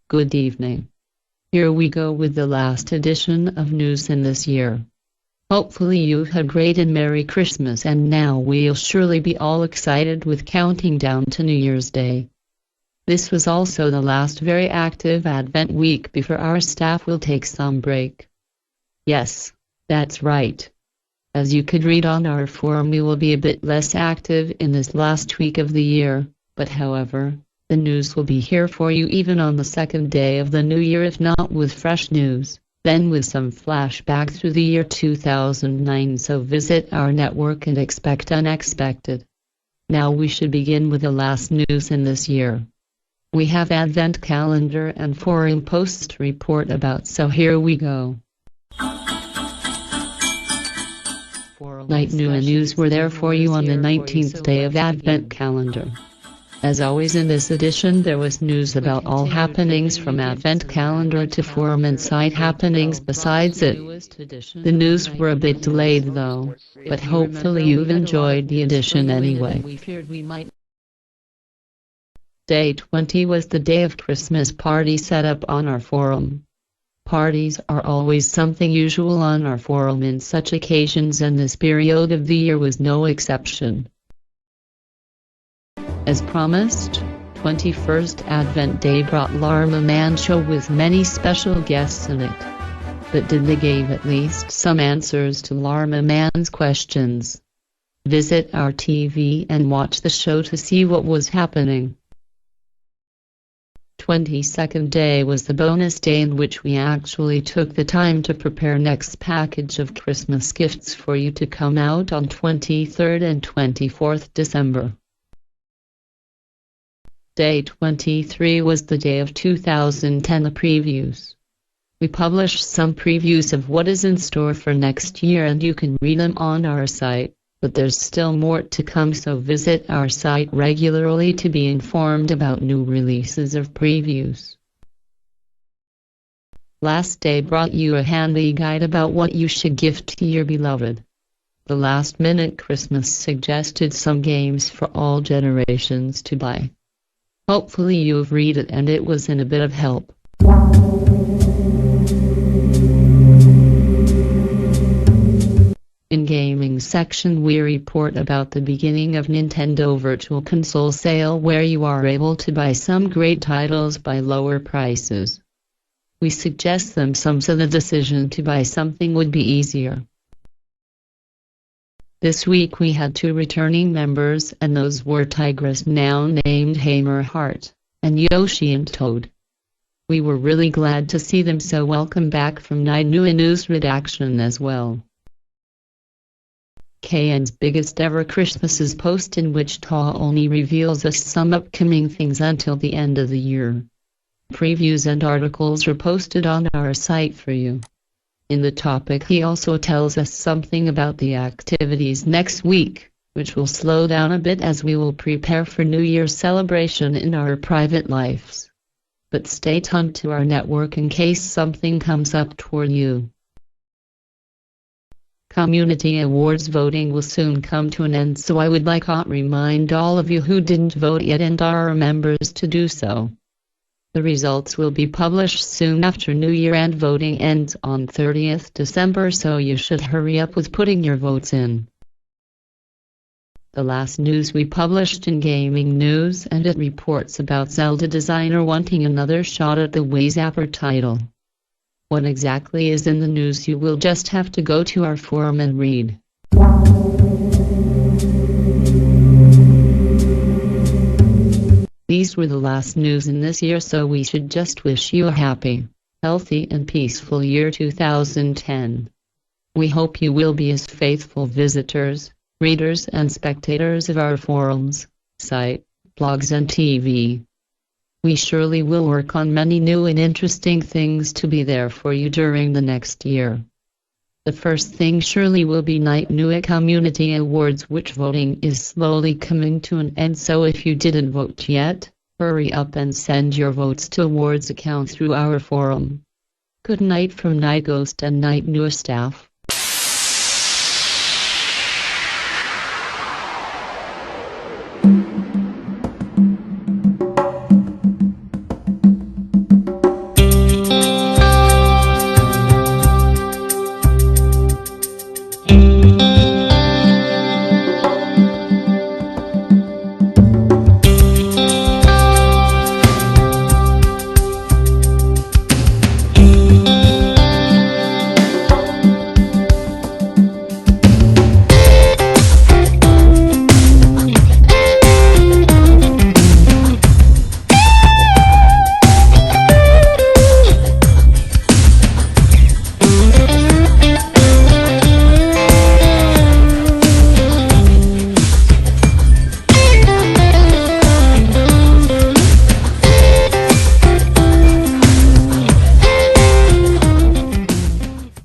Good evening. Here we go with the last edition of news in this year. Hopefully you've had a great and Merry Christmas, and now we'll surely be all excited with counting down to New Year's Day. This was also the last very active Advent week before our staff will take some break. Yes, that's right. As you could read on our forum, we will be a bit less active in this last week of the year, but however, the news will be here for you even on the second day of the new year, if not with fresh news, then with some flashback through the year 2009. So visit our network and expect unexpected. Now we should begin with the last news in this year. We have Advent calendar and forum posts to report about, so here we go. Knight-Nui news were there for you on the 19th day of Advent calendar. As always in this edition, there was news about all happenings from Advent calendar to forum and site happenings besides it. The news were a bit delayed though, but hopefully you've enjoyed the edition anyway. Day 20 was the day of Christmas party set up on our forum. Parties are always something usual on our forum in such occasions, and this period of the year was no exception. As promised, 21st Advent Day brought Llama Man show with many special guests in it. But did they give at least some answers to Llama Man's questions? Visit our TV and watch the show to see what was happening. 22nd day was the bonus day in which we actually took the time to prepare next package of Christmas gifts for you to come out on 23rd and 24th December. Day 23 was the day of 2010 previews. We published some previews of what is in store for next year, and you can read them on our site, but there's still more to come, so visit our site regularly to be informed about new releases of previews. Last day brought you a handy guide about what you should gift to your beloved. The last-minute Christmas suggested some games for all generations to buy. Hopefully you've read it and it was in a bit of help. In gaming section we report about the beginning of Nintendo Virtual Console sale, where you are able to buy some great titles by lower prices. We suggest them some so the decision to buy something would be easier. This week we had 2 returning members, and those were Tigress, now named Hammerheart, and Yoshi and Toad. We were really glad to see them, so welcome back from Knight-Nui News Redaction as well. KN's biggest ever Christmas post in Wichita only reveals us some upcoming things until the end of the year. Previews and articles are posted on our site for you. In the topic he also tells us something about the activities next week, which will slow down a bit as we will prepare for New Year's celebration in our private lives. But stay tuned to our network in case something comes up toward you. Community Awards voting will soon come to an end, so I would like to remind all of you who didn't vote yet and are members to do so. The results will be published soon after New Year, and voting ends on 30th December, so you should hurry up with putting your votes in. The last news we published in Gaming News, and it reports about Zelda designer wanting another shot at the Wii Zapper title. What exactly is in the news you will just have to go to our forum and read. These were the last news in this year, so we should just wish you a happy, healthy and peaceful year 2010. We hope you will be as faithful visitors, readers and spectators of our forums, site, blogs and TV. We surely will work on many new and interesting things to be there for you during the next year. The first thing surely will be Knight-Nui Community Awards, which voting is slowly coming to an end, so if you didn't vote yet, hurry up and send your votes to awards account through our forum. Good night from Night Ghost and Knight-Nui staff.